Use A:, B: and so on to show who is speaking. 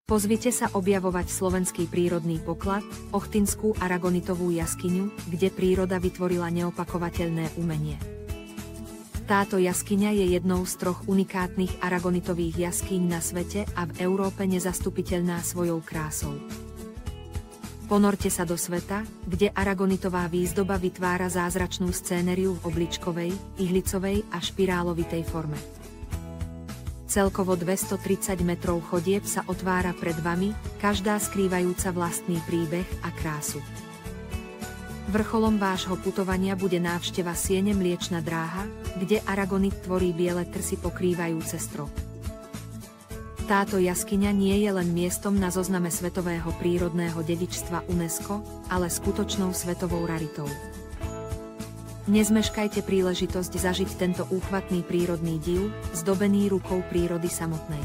A: Pozvite sa objavovať slovenský prírodný poklad, Ochtinskú aragonitovú jaskyňu, kde príroda vytvorila neopakovateľné umenie. Táto jaskyňa je jednou z 3 unikátnych aragonitových jaskyň na svete a v Európe nezastupiteľná svojou krásou. Ponorte sa do sveta, kde aragonitová výzdoba vytvára zázračnú scéneriu v obličkovej, ihlicovej a špirálovitej forme. Celkovo 230 metrov chodieb sa otvára pred vami, každá skrývajúca vlastný príbeh a krásu. Vrcholom vášho putovania bude návšteva siene Mliečna dráha, kde aragonit tvorí biele trsy pokrývajúce strop. Táto jaskyňa nie je len miestom na zozname svetového prírodného dedičstva UNESCO, ale skutočnou svetovou raritou. Nezmeškajte príležitosť zažiť tento úchvatný prírodný div, zdobený rukou prírody samotnej.